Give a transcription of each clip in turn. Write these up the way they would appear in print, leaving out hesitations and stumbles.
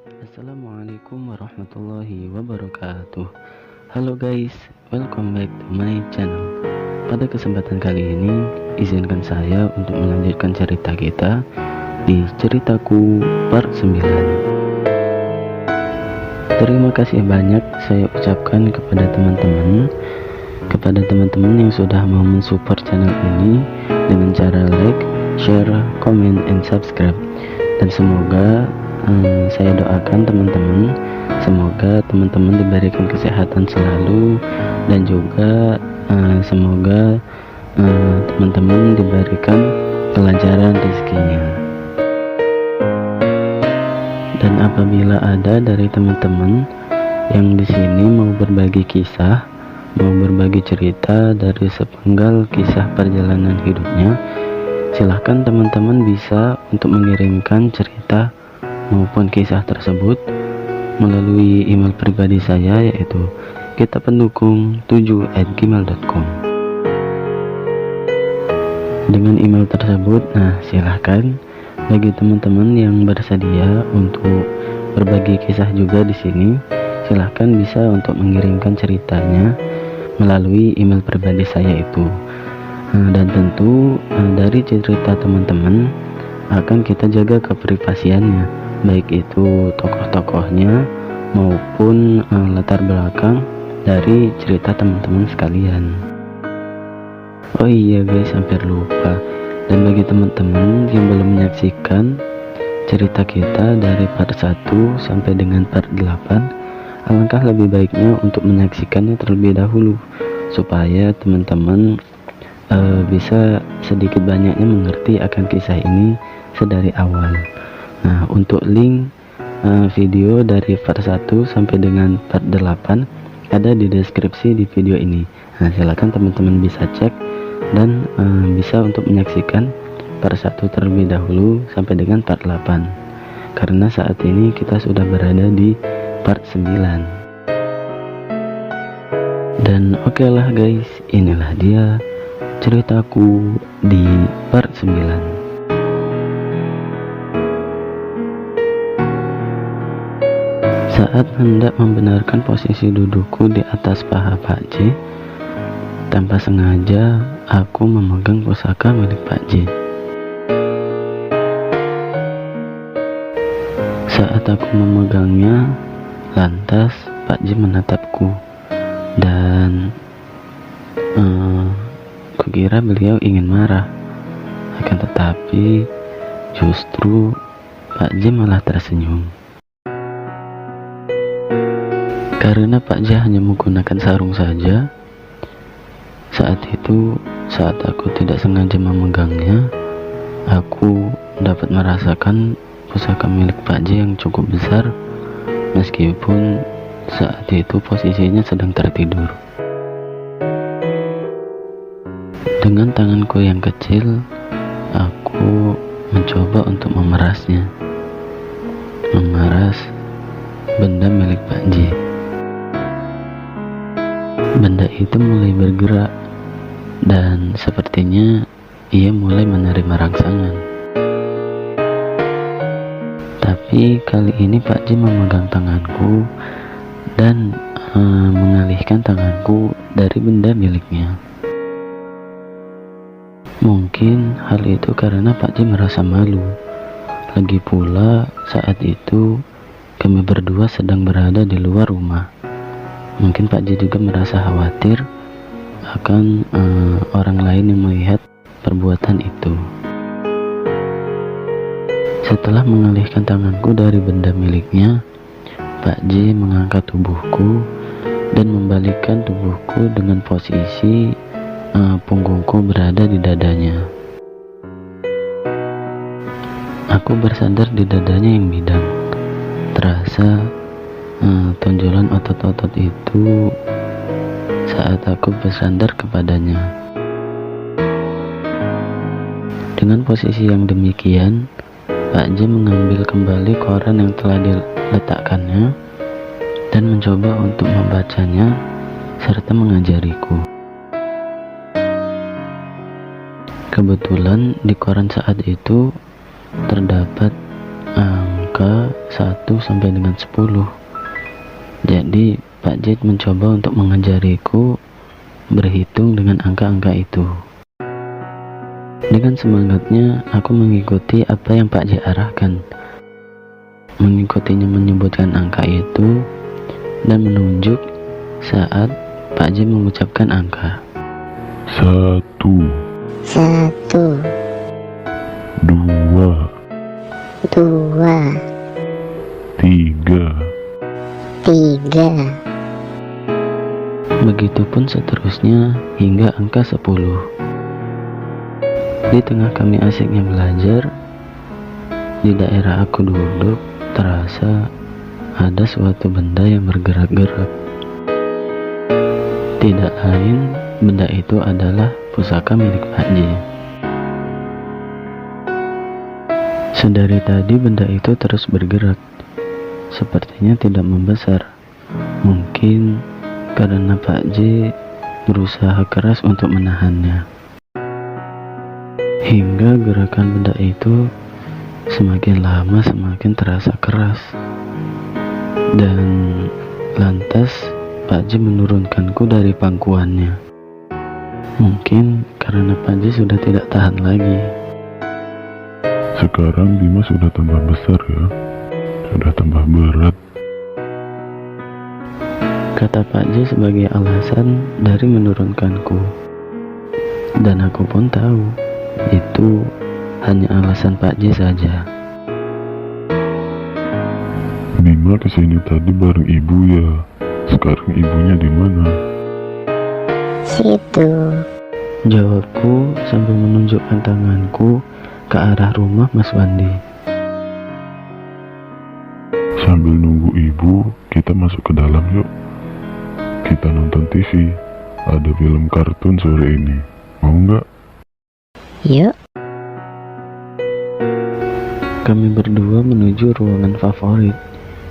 Assalamualaikum warahmatullahi wabarakatuh. Halo guys, welcome back to my channel. Pada kesempatan kali ini, izinkan saya untuk melanjutkan cerita kita di ceritaku part 9. Terima kasih banyak saya ucapkan kepada teman-teman yang sudah mau mensupport channel ini dengan cara like, share, comment, and subscribe. Dan semoga saya doakan semoga teman-teman diberikan kesehatan selalu, dan juga semoga teman-teman diberikan kelancaran rezekinya. Dan apabila ada dari teman-teman yang di sini mau berbagi kisah, mau berbagi cerita dari sepenggal kisah perjalanan hidupnya, silahkan teman-teman bisa untuk mengirimkan cerita maupun kisah tersebut melalui email pribadi saya, yaitu kitapendukung7@gmail.com. Dengan email tersebut, silahkan bagi teman-teman yang bersedia untuk berbagi kisah juga di sini, silahkan bisa untuk mengirimkan ceritanya melalui email pribadi saya itu. Dan tentu dari cerita teman-teman akan kita jaga keprivasiannya, baik itu tokoh-tokohnya maupun latar belakang dari cerita teman-teman sekalian. Oh iya guys, hampir lupa. Dan bagi teman-teman yang belum menyaksikan cerita kita dari part 1 sampai dengan part 8, alangkah lebih baiknya untuk menyaksikannya terlebih dahulu, supaya teman-teman bisa sedikit banyaknya mengerti akan kisah ini sedari awal. Untuk link video dari part 1 sampai dengan part 8 ada di deskripsi di video ini. Silakan teman-teman bisa cek dan bisa untuk menyaksikan part 1 terlebih dahulu sampai dengan part 8, karena saat ini kita sudah berada di part 9. Dan oke lah guys, inilah dia ceritaku di part 9. Saat hendak membenarkan posisi dudukku di atas paha Pak J, tanpa sengaja aku memegang pusaka milik Pak J. Saat aku memegangnya, lantas Pak J menatapku, dan kukira beliau ingin marah, akan tetapi justru Pak J malah tersenyum. Karena Pak J hanya menggunakan sarung saja, saat aku tidak sengaja memegangnya, aku dapat merasakan pusaka milik Pak J yang cukup besar, meskipun saat itu posisinya sedang tertidur. Dengan tanganku yang kecil, aku mencoba untuk memeras benda milik Pak J. Benda itu mulai bergerak, dan sepertinya ia mulai menerima rangsangan. Tapi kali ini Pak J memegang tanganku dan mengalihkan tanganku dari benda miliknya. Mungkin hal itu karena Pak J merasa malu. Lagi pula saat itu kami berdua sedang berada di luar rumah. Mungkin Pak J juga merasa khawatir akan orang lain yang melihat perbuatan itu. Setelah mengalihkan tanganku dari benda miliknya, Pak J mengangkat tubuhku dan membalikkan tubuhku dengan posisi punggungku berada di dadanya. Aku bersandar di dadanya yang bidang. Terasa tonjolan otot-otot itu saat aku bersandar kepadanya. Dengan posisi yang demikian, Pak J mengambil kembali koran yang telah diletakkannya dan mencoba untuk membacanya serta mengajariku. Kebetulan di koran saat itu terdapat angka 1 sampai dengan 10. Jadi Pak J mencoba untuk mengajariku berhitung dengan angka-angka itu. Dengan semangatnya aku mengikuti apa yang Pak J arahkan. Mengikutinya menyebutkan angka itu dan menunjuk saat Pak J mengucapkan angka. 1, 1, 2, 2, 3. 3. Begitupun seterusnya hingga angka 10. Di tengah kami asiknya belajar, di daerah aku duduk terasa ada suatu benda yang bergerak-gerak. Tidak lain, benda itu adalah pusaka milik Pak J. Sedari tadi benda itu terus bergerak, sepertinya tidak membesar. Mungkin karena Pak J berusaha keras untuk menahannya. Hingga gerakan benda itu semakin lama semakin terasa keras. Dan lantas Pak J menurunkanku dari pangkuannya. Mungkin karena Pak J sudah tidak tahan lagi. Sekarang Bima sudah tambah besar ya, sudah tambah berat. Kata Pak J sebagai alasan dari menurunkanku. Dan aku pun tahu itu hanya alasan Pak J saja. Bima kesini tadi bareng ibu ya. Sekarang ibunya di mana? Situ. Jawabku sambil menunjukkan tanganku ke arah rumah Mas Wandi. Sambil nunggu ibu, kita masuk ke dalam yuk. Kita nonton TV. Ada film kartun sore ini. Mau nggak? Yuk. Kami berdua menuju ruangan favorit,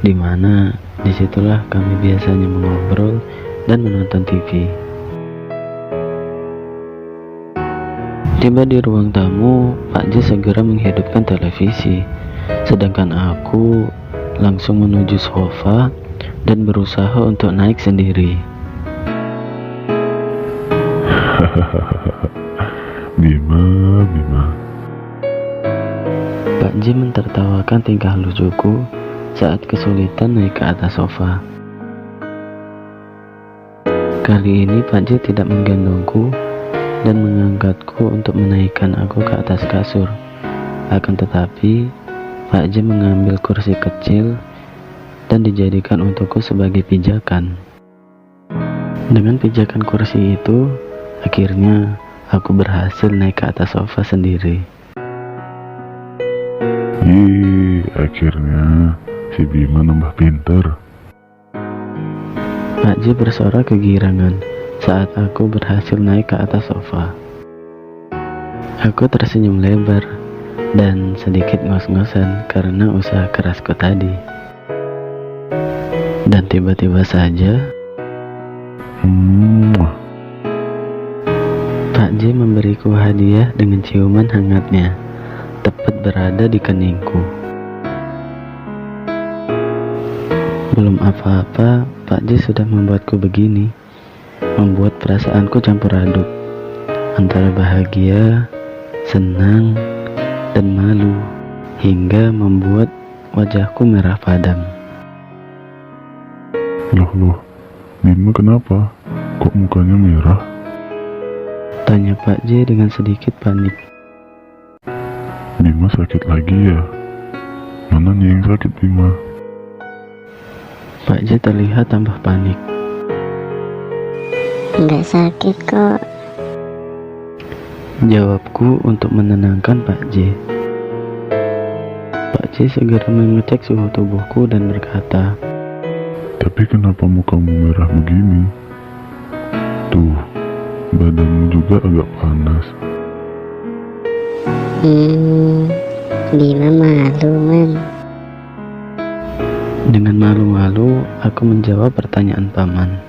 di mana disitulah kami biasanya mengobrol dan menonton TV. Tiba di ruang tamu, Pak J segera menghidupkan televisi, sedangkan aku langsung menuju sofa dan berusaha untuk naik sendiri. Bima. Pak J mentertawakan tingkah lucuku saat kesulitan naik ke atas sofa. Kali ini Pak J tidak menggendongku dan mengangkatku untuk menaikkan aku ke atas kasur. Akan tetapi Pak J mengambil kursi kecil dan dijadikan untukku sebagai pijakan. Dengan pijakan kursi itu, akhirnya aku berhasil naik ke atas sofa sendiri. Akhirnya si Bima nambah pinter. Pak J bersorak kegirangan saat aku berhasil naik ke atas sofa. Aku tersenyum lebar dan sedikit ngos-ngosan karena usaha kerasku tadi. Dan tiba-tiba saja Pak J memberiku hadiah dengan ciuman hangatnya, tepat berada di keningku. Belum apa-apa, Pak J sudah membuatku begini, membuat perasaanku campur aduk, antara bahagia, senang, dan malu, hingga membuat wajahku merah padam. Loh, Bima kenapa? Kok mukanya merah? Tanya Pak J dengan sedikit panik. Bima sakit lagi ya? Mana nih yang sakit Bima? Pak J terlihat tambah panik. Nggak sakit kok. Jawabku untuk menenangkan Pak J. Pak J segera mengecek suhu tubuhku dan berkata, Tapi kenapa mukamu merah begini? Tuh, badanmu juga agak panas. Bima malu, Man. Dengan malu-malu, aku menjawab pertanyaan paman.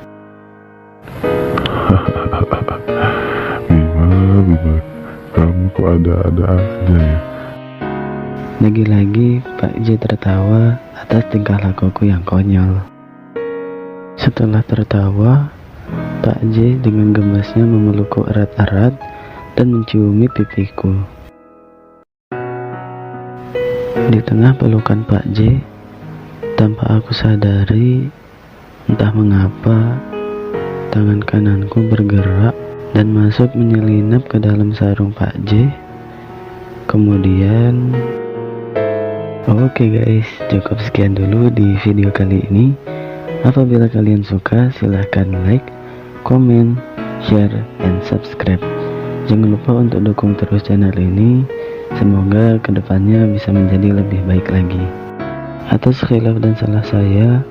Bima, kamu kok ada-ada aja ya? Lagi-lagi Pak J tertawa atas tingkah lakuku yang konyol. Setelah tertawa, Pak J dengan gembasnya memelukku erat-erat dan menciumi pipiku. Di tengah pelukan Pak J, tanpa aku sadari, entah mengapa, tangan kananku bergerak dan masuk menyelinap ke dalam sarung Pak J. Kemudian, oke guys, cukup sekian dulu di video kali ini. Apabila kalian suka, silahkan like, komen, share, and subscribe. Jangan lupa untuk dukung terus channel ini. Semoga kedepannya bisa menjadi lebih baik lagi. Atas khilaf dan salah saya,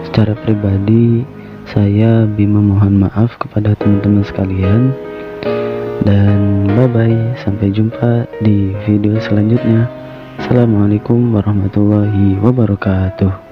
secara pribadi, saya Bima mohon maaf kepada teman-teman sekalian. Dan bye-bye, sampai jumpa di video selanjutnya. Assalamualaikum warahmatullahi wabarakatuh.